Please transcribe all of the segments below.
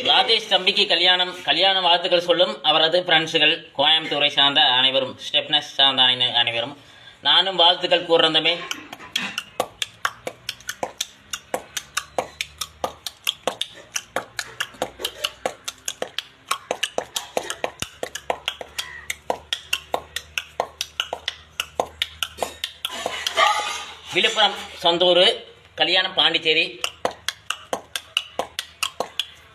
ராஜேஷ் தம்பிக்கு கல்யாண வாழ்த்துக்கள் சொல்லும் அவரது ஃப்ரெண்ட்ஸுகள், கோயம்புத்தூரை சார்ந்த அனைவரும், ஸ்டெப்னஸ் சார்ந்த அனைவரும். நானும் வாழ்த்துக்கள் கூறுறந்தமே. விழுப்புரம் சொந்தூர், கல்யாணம் பாண்டிச்சேரி.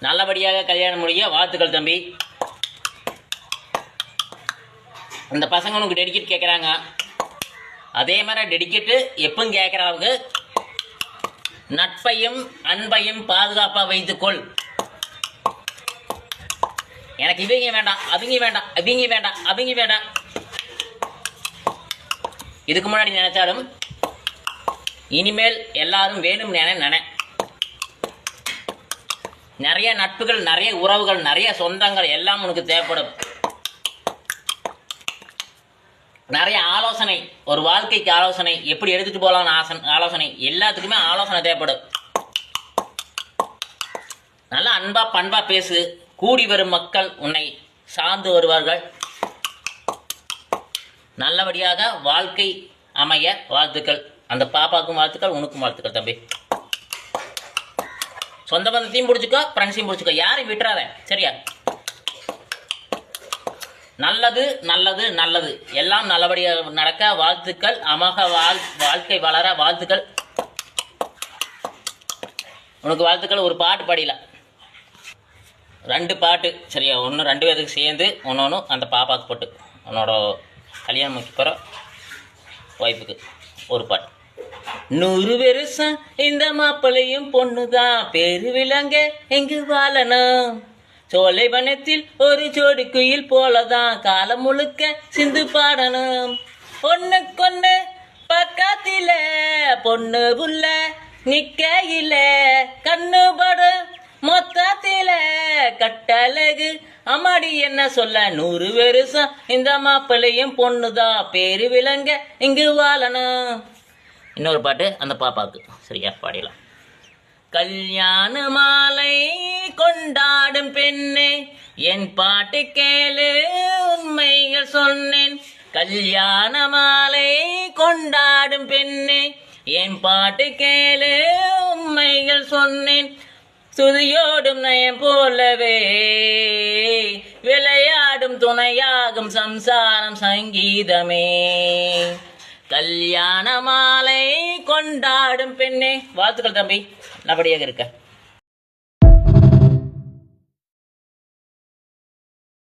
நல்லபடியாக கல்யாணம் முடிய வாழ்த்துக்கள் தம்பி. இந்த பசங்க உனக்கு டெடிக்கேட் கேட்குறாங்க. அதே மாதிரி டெடிக்கேட்டு எப்பவும் கேட்குறவங்க நட்பையும் அன்பையும் பாதுகாப்பாக வைத்துக்கொள். எனக்கு இவங்க வேண்டாம், அவங்க வேண்டாம். இதுக்கு முன்னாடி நினைச்சாலும் இனிமேல் எல்லாரும் வேணும் நினை. நிறைய நட்புகள், நிறைய உறவுகள், நிறைய சொந்தங்கள் எல்லாம் உனக்கு தேவைப்படும். நிறைய ஆலோசனை, ஒரு வாழ்க்கைக்கு ஆலோசனை, எப்படி எடுத்துட்டு போகலாம் ஆலோசனை, எல்லாத்துக்குமே ஆலோசனை தேவைப்படும். நல்லா அன்பா பண்பா பேசு. கூடி வரும் மக்கள் உன்னை சார்ந்து வருவார்கள். நல்லபடியாக வாழ்க்கை அமைய வாழ்த்துக்கள். அந்த பாப்பாவுக்கும் வாழ்த்துக்கள், உனக்கும் வாழ்த்துக்கள் தம்பி. சொந்த பந்தத்தையும் பிடிச்சிக்கோ, ஃப்ரெண்ட்ஸையும் பிடிச்சிக்கோ, யாரையும் விட்டுறாத, சரியா? நல்லது நல்லது நல்லது எல்லாம் நல்லபடியாக நடக்க வாழ்த்துக்கள். அமோக வாழ்க்கை வளர வாழ்த்துக்கள். உனக்கு வாழ்த்துக்கள். ஒரு பாட்டு பாடிடலாம், 2 பாட்டு, சரியா? ஒன்று 2 பேருக்கு சேர்ந்து ஒன்று அந்த பாப்பாவுக்கு போட்டு, உன்னோட கல்யாணம் முக்கிய போகிற ஒய்ஃபுக்கு ஒரு பாட்டு. 100 வருஷம் இந்த மாப்பிளையும் பொண்ணுதான், பேரு விளங்க எங்கு வாழணும். சோலை வனத்தில் ஒரு ஜோடி குயில் போலதான், காலம் முழுக்க சிந்து பாடணும். ஒண்ணுக்கொன்னு பக்கத்தில பொண்ணு புள்ள நிக்கையில, கண்ணுபடு மொத்தத்தில கட்டழகு அம்மாடி என்ன சொல்ல. 100 வருஷம் இந்த மாப்பிளையும் பொண்ணுதான், பேரு விளங்க இங்கு வாழணும். இன்னொரு பாட்டு அந்த பாப்பாவுக்கு, சரியா? பாடிடலாம். கல்யாண மாலை கொண்டாடும் பெண்ணே, என் பாட்டு கேளு உண்மைகள் சொன்னேன். கல்யாண மாலை கொண்டாடும் பெண்ணே, என் பாட்டு கேளு உண்மைகள் சொன்னேன். சுதியோடும் நயம் போலவே விளையாடும் துணையாகும் சம்சாரம் சங்கீதமே. கல்யாண மாலை கொண்டாடும் பெண்ணே. வாழ்த்துக்கள் தம்பி, நல்லபடியாக இருக்க.